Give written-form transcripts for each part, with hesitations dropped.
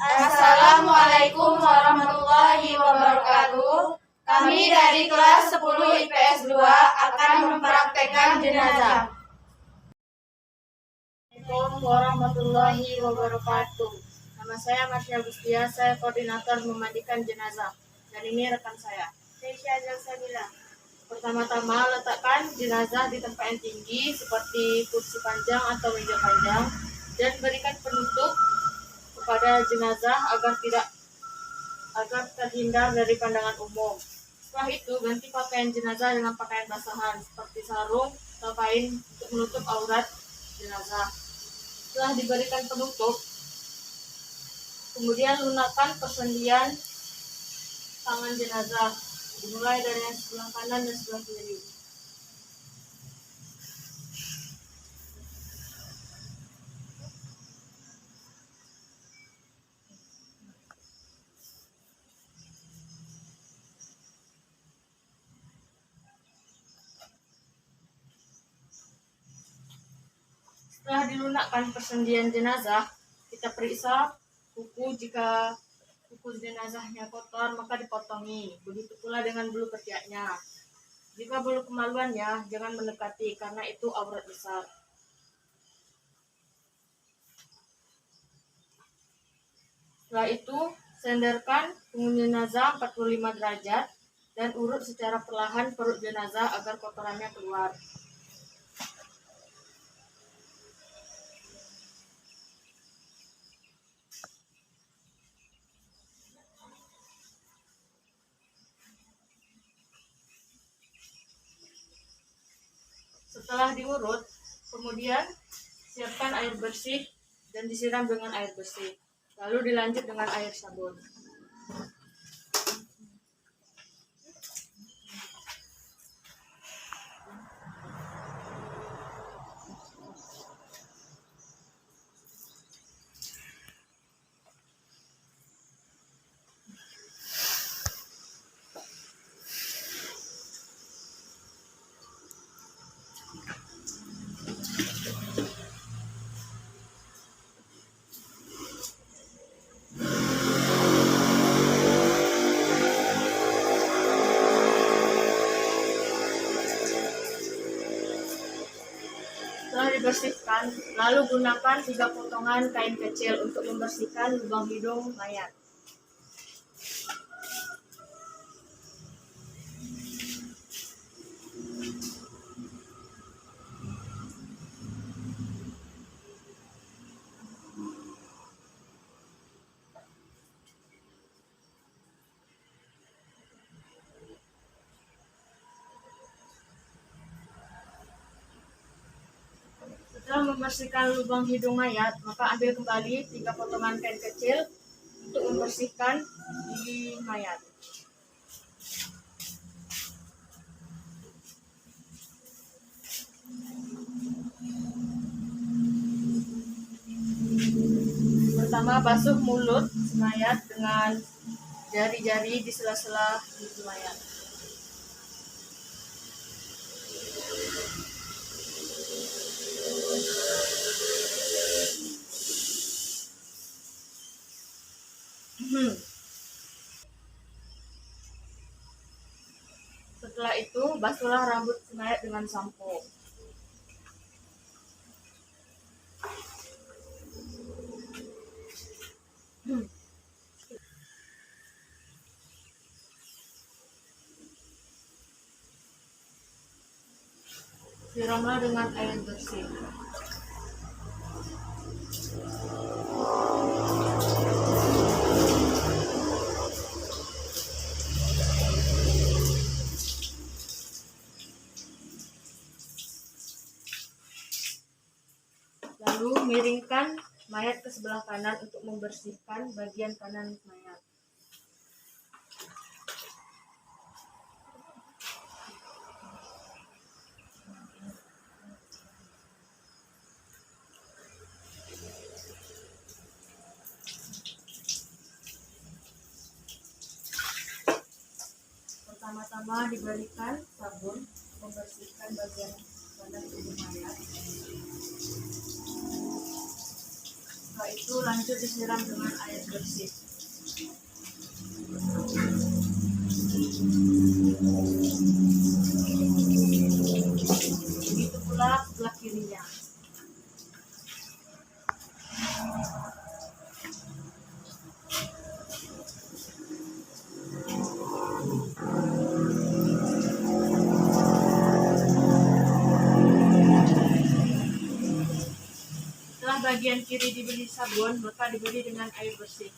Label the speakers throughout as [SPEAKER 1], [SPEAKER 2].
[SPEAKER 1] Assalamualaikum warahmatullahi wabarakatuh. Kami dari kelas 10 IPS 2 akan mempraktekkan jenazah.
[SPEAKER 2] Assalamualaikum warahmatullahi wabarakatuh. Nama saya Masya Agustia, saya koordinator memandikan jenazah. Dan ini rekan saya. Pertama-tama letakkan jenazah di tempat yang tinggi seperti kursi panjang atau meja panjang dan berikan penutup kepada jenazah agar terhindar dari pandangan umum. Setelah itu ganti pakaian jenazah dengan pakaian basahan seperti sarung atau kain untuk menutup aurat jenazah. Setelah diberikan penutup, kemudian lunakkan persendian tangan jenazah, dimulai dari yang sebelah kanan dan sebelah kiri. Setelah dilunakkan persendian jenazah, kita periksa kuku. Jika kuku jenazahnya kotor, maka dipotongi. Begitu pula dengan bulu ketiaknya. Jika bulu kemaluannya, jangan mendekati karena itu aurat besar. Setelah itu, senderkan punggung jenazah 45 derajat dan urut secara perlahan perut jenazah agar kotorannya keluar. Setelah diurut, kemudian siapkan air bersih dan disiram dengan air bersih. Lalu dilanjut dengan air sabun. Setelah dibersihkan, lalu gunakan 3 potongan kain kecil untuk membersihkan lubang hidung mayat. Setelah membersihkan lubang hidung mayat, maka ambil kembali 3 potongan kain kecil untuk membersihkan gigi mayat. Pertama, basuh mulut mayat dengan jari-jari di sela-sela gigi mayat. Setelah itu, basuhlah rambut mayat dengan sampo. Siramlah dengan air bersih. Lalu miringkan mayat ke sebelah kanan untuk membersihkan bagian kanan mayat. Pertama-tama diberikan sabun membersihkan bagian kanan tubuh mayat. Setelah itu lanjut disiram dengan air bersih. Begitu pula sebelah kirinya. Setelah bagian kiri diberi sabun, maka diberi dengan air bersih.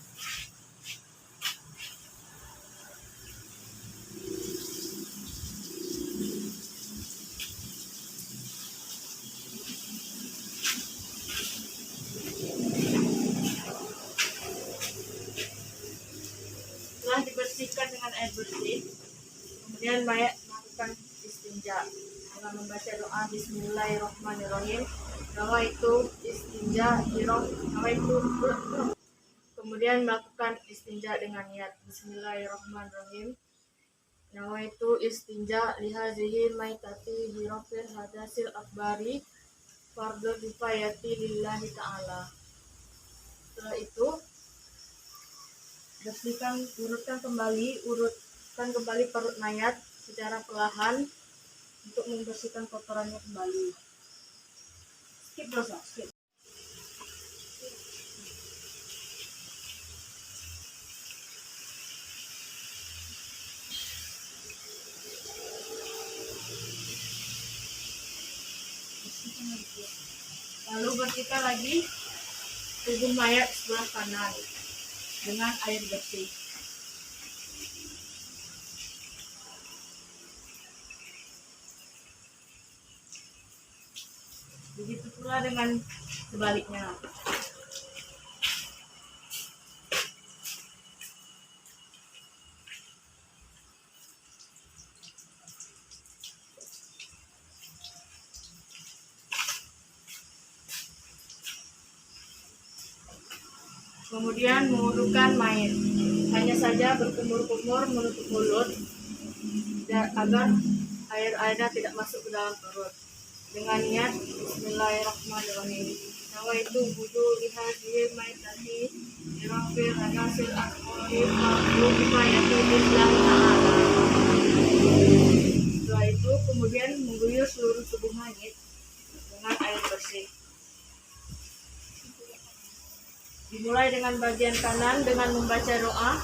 [SPEAKER 2] Setelah dibersihkan dengan air bersih, kemudian mayat melakukan istinja dengan membaca doa Bismillahirrahmanirrahim. Nawaitu istinja nawaitu. Kemudian melakukan istinja dengan niat Bismillahirrahmanirrahim. Nawaitu istinja lihazihi maitati birofil hadasil akbari fardu kifayati lillahi ta'ala. Setelah itu urutkan kembali perut mayat secara perlahan untuk membersihkan kotorannya kembali. Skip dosa, skip. Lalu bersihkan lagi tubuh mayat sebelah kanan dengan air bersih. Begitu pula dengan sebaliknya. Kemudian mengudukan mayat. Hanya saja berkumur-kumur menutup mulut agar air-airnya tidak masuk ke dalam perut. Dengan niat Bismillahirrahmanirrahim. Nawaitu wudu lihadhihi maitati irafil hadasil akbari fardu kifayati lillahi ta'ala. Setelah itu kemudian mengguyur seluruh tubuh mayat dengan air bersih. Dimulai dengan bagian kanan dengan membaca doa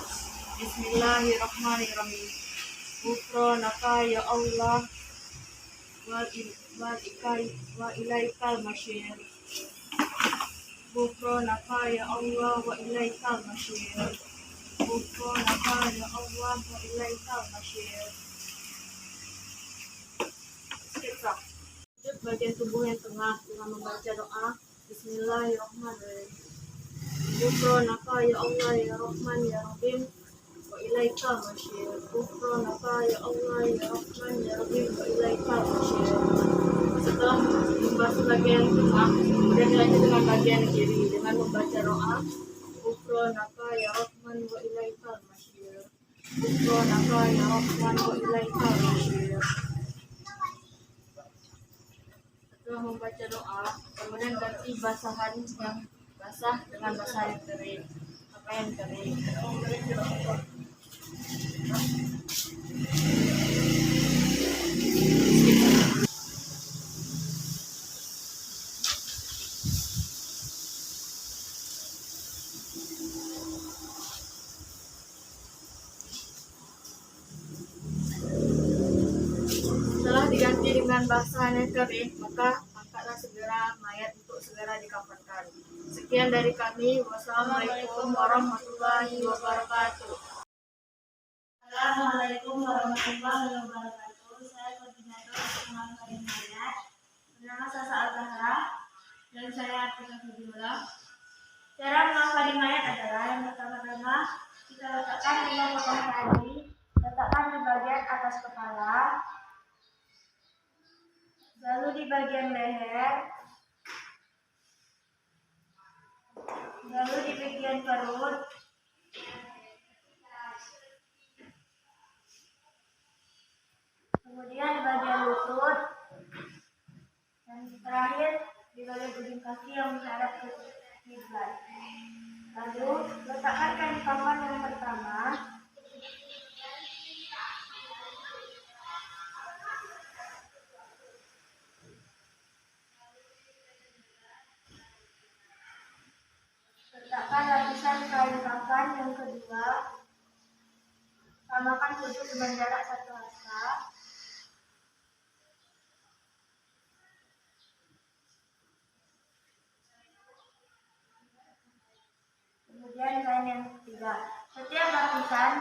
[SPEAKER 2] Bismillahirrahmanirrahim. Ghufranaka ya Allah wa ilaikal masyir. Ghufranaka ya Allah wa ilaikal masyir. Ghufranaka ya Allah wa ilaikal masyir. Lanjut bagian tubuh yang tengah dengan membaca doa Bismillahirrahmanirrahim. Ghufranaka ya Allah ya Rahman ya Rahim wa ilaikal masyir. Ghufranaka ya Allah ya Rahman ya Rahim wa ilaikal masyir. Setelah membasuh bagian tengah, kemudian dilanjut dengan bagian kiri dengan membaca doa Ghufranaka ya Rahman wa ilaikal masyir. Ghufranaka ya Rahman wa ilaikal masyir. Setelah membaca doa, kemudian ganti basahan yang basah dengan basah yang kering, pakaian kering. Setelah diganti dengan basahan yang kering, maka angkatlah segera mayat untuk segera dikafankan. Sekian dari kami. Wassalamualaikum warahmatullahi wabarakatuh.
[SPEAKER 1] Assalamualaikum warahmatullahi wabarakatuh. Saya koordinator pengajian mayat. Bernama Sasa Al-Zahra dan saya Atika Fadila. Cara mengangkat mayat adalah yang pertama-tama kita letakkan 5 potong tali, letakkan di bagian atas kepala, lalu di bagian leher, lalu di bagian perut, kemudian di bagian lutut, dan terakhir di bagian ujung kaki yang menghadap ke kiblat. Lalu letakkan kain kafan yang pertama. Letakkan lapisan kain kafan yang kedua. Samakan sudut dengan jarak 1 hasta. Kemudian kain yang ketiga. Setiap lapisan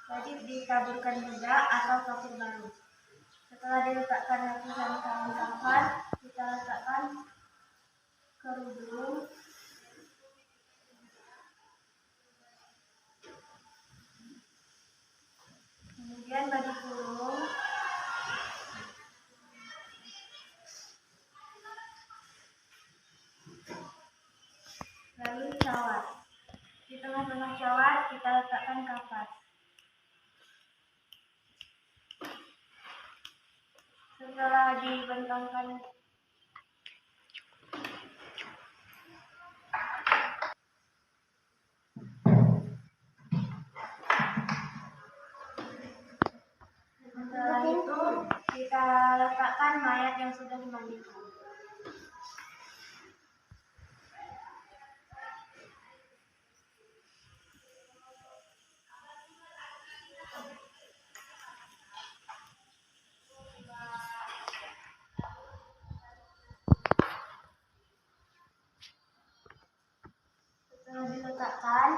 [SPEAKER 1] wajib ditaburkan bedak atau kapur baru. Setelah diletakkan lapisan kain kafan, kita letakkan kerudung. Kemudian baju kurung. Lalu cawat. Di tengah-tengah cawat kita letakkan kapas. Setelah dibentangkan setelah itu kita letakkan mayat yang sudah dimandikan. Setelah diletakkan,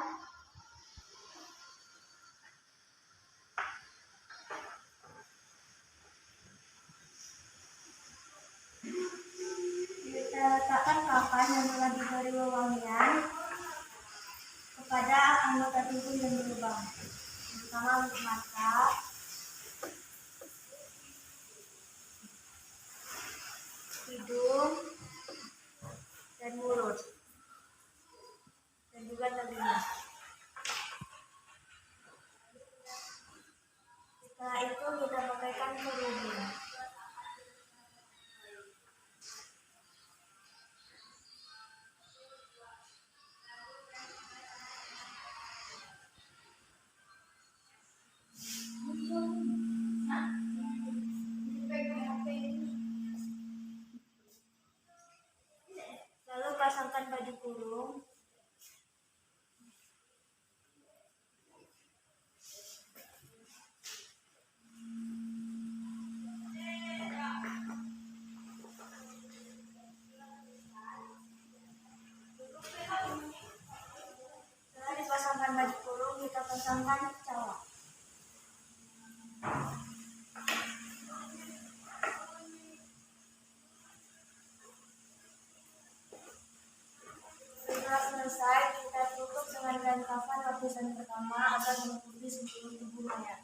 [SPEAKER 1] kita letakkan kafan yang telah diberi wewangian kepada anggota tubuh yang berlubang, terutama mata, hidung, dan mulut, dan juga telinga. Setelah itu kita pakaikan kerudung. Lalu pasangkan baju kurung. Setelah dipasangkan baju kurung, kita pasangkan cawat. Setelah selesai, kita tutup dengan kain kafan lapisan pertama agar menutupi seluruh tubuh mayat.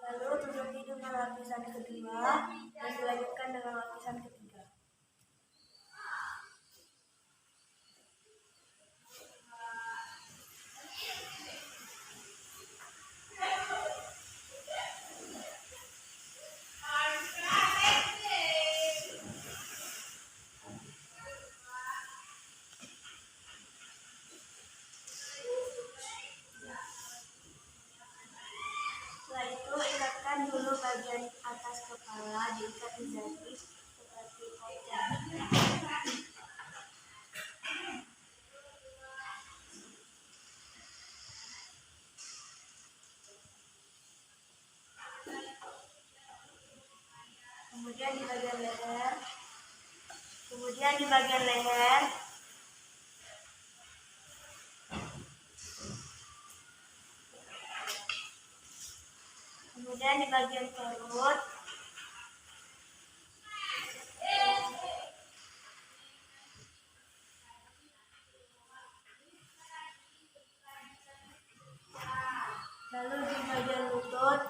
[SPEAKER 1] Lalu tutupi dengan lapisan kedua dan dilanjutkan dengan lapisan ketiga. Setelah itu ikatkan dulu bagian atas kepala, diikat menjadi seperti kotak. Kemudian di bagian leher, kemudian di bagian leher, kemudian di bagian perut, lalu di bagian lutut,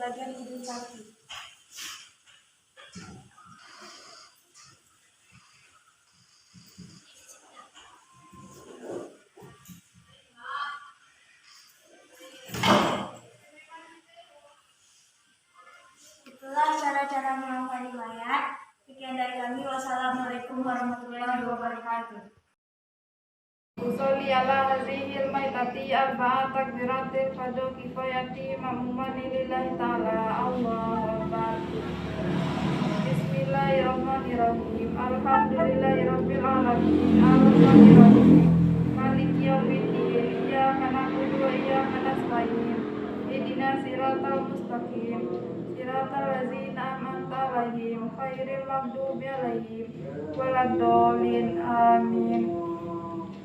[SPEAKER 1] bagian hidung kaki. Itulah cara-cara menghafal riwayat. Sekian dari kami. Wassalamualaikum warahmatullahi wabarakatuh.
[SPEAKER 3] Usolli ala hazihil maitati arba'a takbiratil fadu kifayati ma'mumani lillahi ta'ala. Allahu Akbar. Bismillahirrahmanirrahim. Alhamdulillahi rabbil alamin. Ar-Rahmanirrahim. Maliki yaumiddin. Iyyaka na'budu wa iyyaka nasta'in. Ihdinas siratal mustaqim. Siratal ladzina an'amta 'alaihim ghairil maghdubi 'alaihim waladdallin. Amin.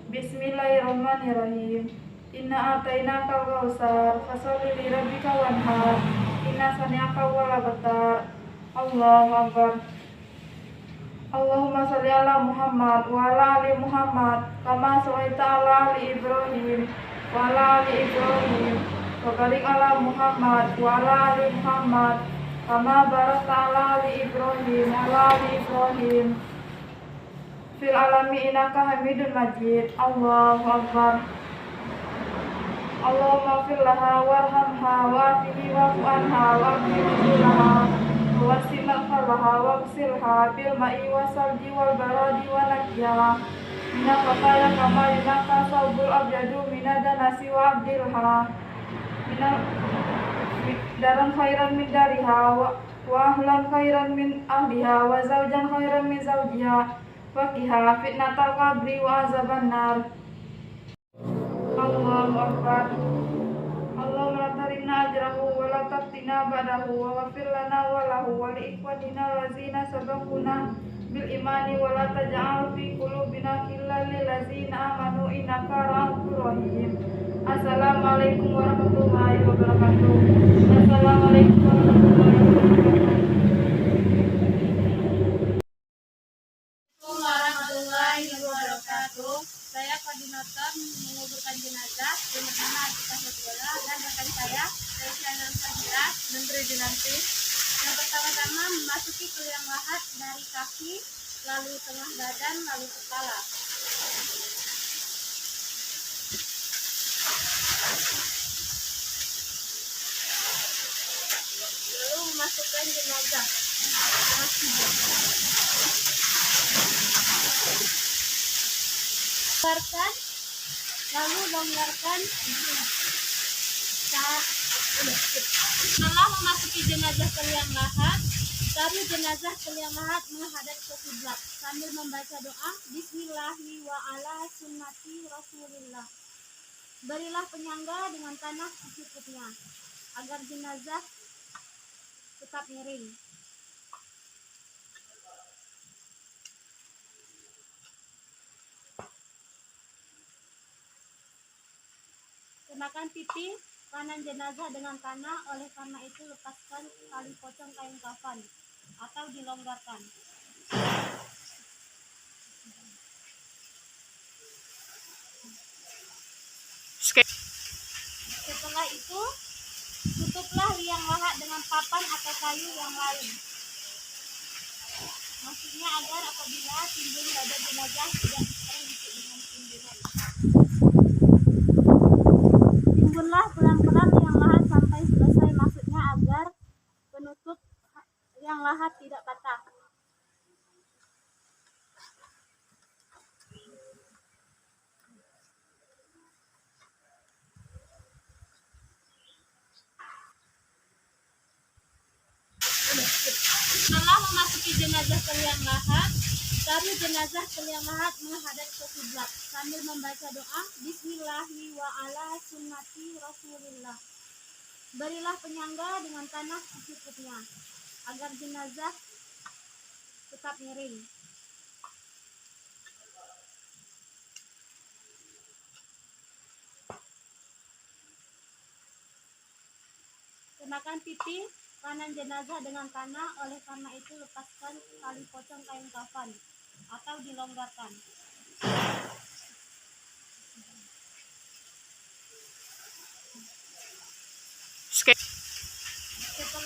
[SPEAKER 3] Bismillahirrahmanirrahim. Inna atainakal kautsar fasholli li rabbika wanhar. Inna sani'aka wal abtar. Allahu Akbar. Allahumma sholli ala Muhammad wa ala ali Muhammad kama shallaita ala ali Ibrahim wa ala ali Ibrahim wa barik ala Muhammad wa ala ali Muhammad kama barakta ala ali Ibrahim wa ala ali Ibrahim fil alami innaka Hamidun Majid. Allahu Akbar. Allahumma fir laha warhamha wa'afihi wa'fu anha wa'afihi laha wasi'ma falaha waqsilha bil ma'i wasalji wal baradi wa nakiyaha minna fataya kama yunaka saubul abyadu minadanasi wa abdilha minal daran khairan min dariha wa ahlan khairan min ahliha wa zawjan khairan min zawjiha waqiha fitnatal qabri wa azaban nar. Allahu Akbar. Allahumma la tarimna ajrahu wa la taftina ba'dahu wa ghafir lana wa lahu wa li ikhwanina allazina sabaquna bil imani wa la taj'al fi qulubina ghillan lil ladzina amanu innaka ra'ufur rahim. Assalamualaikum warahmatullahi wabarakatuh. Assalamualaikum warahmatullahi
[SPEAKER 1] Warahmatullahi wabarakatuh. Saya koordinator menguburkan jenazah dengan nama Atika Satrola dan rekan saya Resiana Fadila dan Tridinanti. Yang pertama-tama memasuki ke liang lahat dari kaki, lalu tengah badan, lalu kepala. Lalu memasukkan jenazah. Longgarkan, lalu longgarkan. Setelah memasuki jenazah ke liang lahat, taruh jenazah ke liang lahat menghadap ke kiblat sambil membaca doa Bismillahi wa ala sunnati Rasulillah. Berilah penyangga dengan tanah secukupnya agar jenazah tetap miring. Kenakan pipi kanan jenazah dengan tanah, oleh karena itu lepaskan tali pocong kain kafan atau dilonggarkan. Setelah itu, tutuplah liang lahat dengan papan atau kayu yang lain. Maksudnya agar apabila timbul pada jenazah tidak terhimpit dengan timbunan. Timbunlah pelan-pelan liang lahat sampai selesai, maksudnya agar penutup liang lahat tidak patah. Setelah memasuki jenazah ke liang lahat, taruh jenazah ke liang lahat menghadap ke kiblat sambil membaca doa Bismillahi wa ala sunnati Rasulillah. Berilah penyangga dengan tanah secukupnya agar jenazah tetap miring. Kenakan pipi kanan jenazah dengan tanah, oleh karena itu lepaskan tali pocong kain kafan atau dilonggarkan. Setelah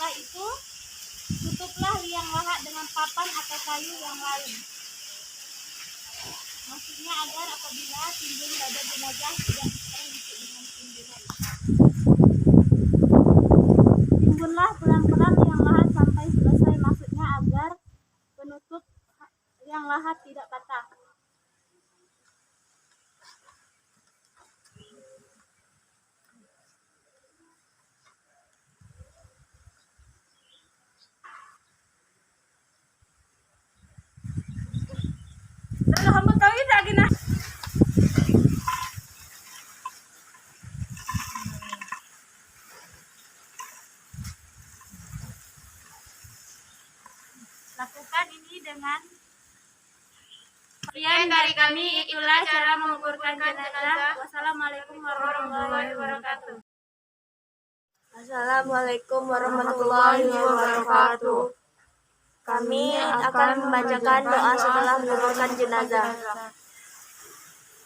[SPEAKER 1] kayu yang lain. Maksudnya agar apabila timbul pada jenazah tidak terhimpit dengan timbunan. Timbunlah pelan-pelan yang lahat sampai selesai. Maksudnya agar penutup yang lahat tidak patah. Lakukan ini dengan sekian dari kami. Itulah cara menguburkan jenazah. Wassalamualaikum warahmatullahi wabarakatuh. Assalamualaikum warahmatullahi wabarakatuh. Kami akan membacakan doa setelah menguburkan jenazah.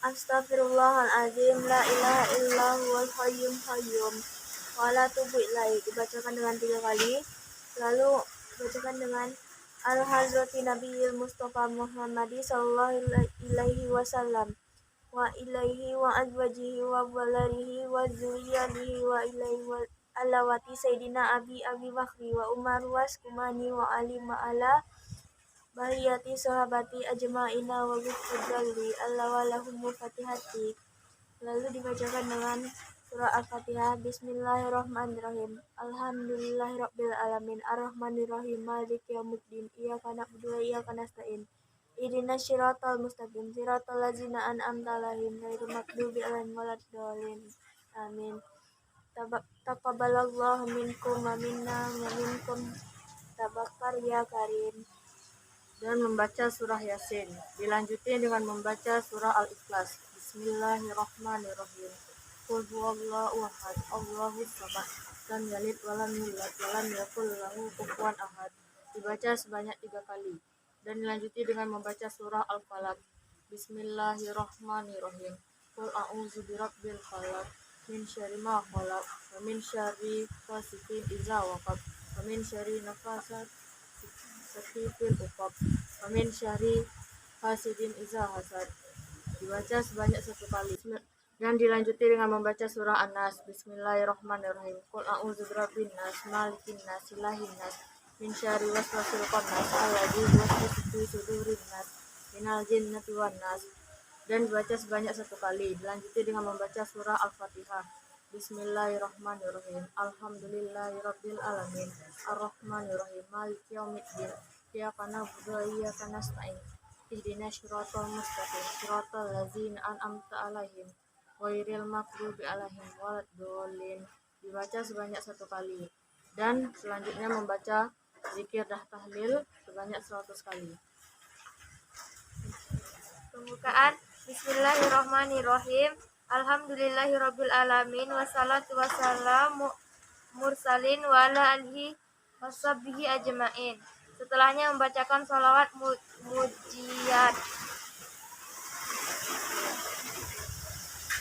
[SPEAKER 1] Astagfirullahaladzim, la ilaha illa huwal hayyul qayyum wa la tubu ilaih. Dibacakan dengan 3 kali. Lalu dibacakan dengan Al-Hadrati Nabiyil Mustafa Muhammadi sallallahu alaihi wasallam wa ilaihi wa azwajihi wa walarihi wa zuriyatihi wa ilaihi wa alawati Sayyidina Abi Bakri wa Umar wa Skumani wa Ali ma'ala bahiyati sahabati ajma'ina wa gufudalli Allah wa lahumul fatihati. Lalu dibacakan dengan surah Al-Fatihah. Bismillahirrahmanirrahim. Alhamdulillahirabbil alamin arrahmanirrahim maliki yaumiddin iyyaka na'budu wa iyyaka nasta'in ihdinas siratal mustaqim siratal ladzina an'amta 'alaihim ghairil maghdubi 'alaihim waladdallin amin. Taqabbalallahu minkum wa minna wa minkum tabakkar ya karim.
[SPEAKER 2] Dan membaca surah Yasin. Dilanjuti dengan membaca surah Al-Ikhlas. Bismillahirrahmanirrahim. Qul huwallahu ahad, Allahus samad, lam yalid walam yulad walam yakul lahu kufuwan ahad. Dibaca sebanyak 3 kali. Dan dilanjuti dengan membaca surah Al-Falaq. Bismillahirrahmanirrahim. Qul a'udzu birabbil falaq, min syarri ma khalaq, wa min syarri ghasiqin idza waqab, wa min syarri nafasati fil 'uqad, wa min syarri hasidin idza hasad. Dibaca sebanyak 1 kali. Dan dilanjuti dengan membaca surah An-Nas. Bismillahirrahmanirrahim. Qul a'udzu birabbin nas, malikin nas, ilahin nas, min syarri waswasil khannas, alladzi yuwaswisu fi sudurin nas, minal jinnati wan nas. Dan dibaca sebanyak 1 kali. Dilanjuti dengan membaca surah Al-Fatihah. Bismillahirrahmanirrahim. Alhamdulillahirabbil alamin arrahmanirrahim maliki yaumiddin iyyaka na'budu wa iyyaka nasta'in ihdinas siratal mustaqim siratal ladzina an'amta 'alaihim ghairil maghdubi 'alaihim waladdallin. Dibaca sebanyak 1 kali. Dan selanjutnya membaca zikir dah tahlil sebanyak 100 kali.
[SPEAKER 1] Pembukaan. Bismillahirrahmanirrahim. Alhamdulillahirabbil alamin wassalatu wassalamu mursalin wa ala alihi washabbihi ajmain. Setelahnya membacakan sholawat mujiyat.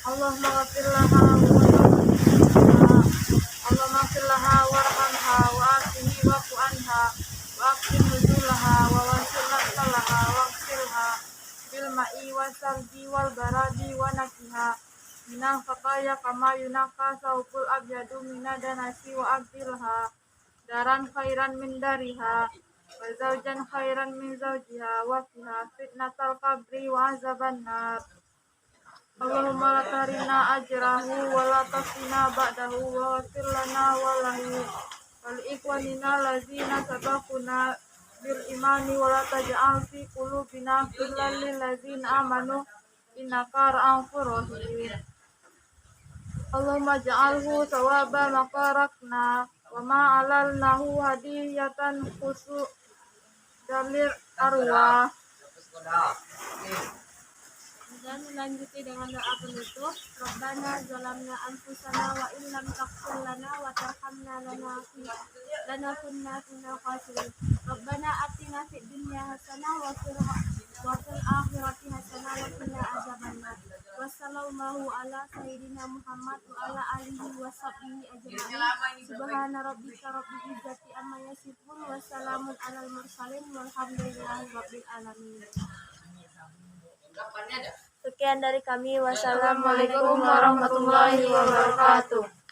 [SPEAKER 1] Allahumma ghafir laha warhamha wa afihi wa anha wa aqim nuzulaha wa wasil laha wa ghsilha bil ma'i wa salji wal baradi wa nakiha minal khataya kama yunaqqa saubul abyadu minadanasi wa abdilha daran khairan min dariha wa zawjan khairan min zawjiha wa fiha fitnatal qabri wa azaban nar. Allahumma la tarina ajrahu wa la tafina ba'dahu wa ghfir lana wa lahu wal ikhwanina lazina sabaquna bil imani wa la taj'al fi qulubina ghillan lil ladzina amanu innaka ra'ufur rahim. Allahumma ja'alhu thawaba maqarakna wa ma 'alalnahu hadiyatan khusu dalir arwah. Dan dilanjuti dengan doa penutup. Rabbana zalamna anfusana wa illam taghfir lana wa tarhamna lanakunanna minal khasirin. Rabbana atina fid dunya hasanah wa fil akhirati hasanah wa qina adzabannar. Wassallallahu sallallahu ala sayyidina Muhammad wa ala alihi wa sahbihi ajma'in. Subhana rabbika rabbil izzati amma yasifun wa salamun alal mursalin walhamdulillahi rabbil alamin. Sekian dari kami. Wassalamualaikum warahmatullahi wabarakatuh.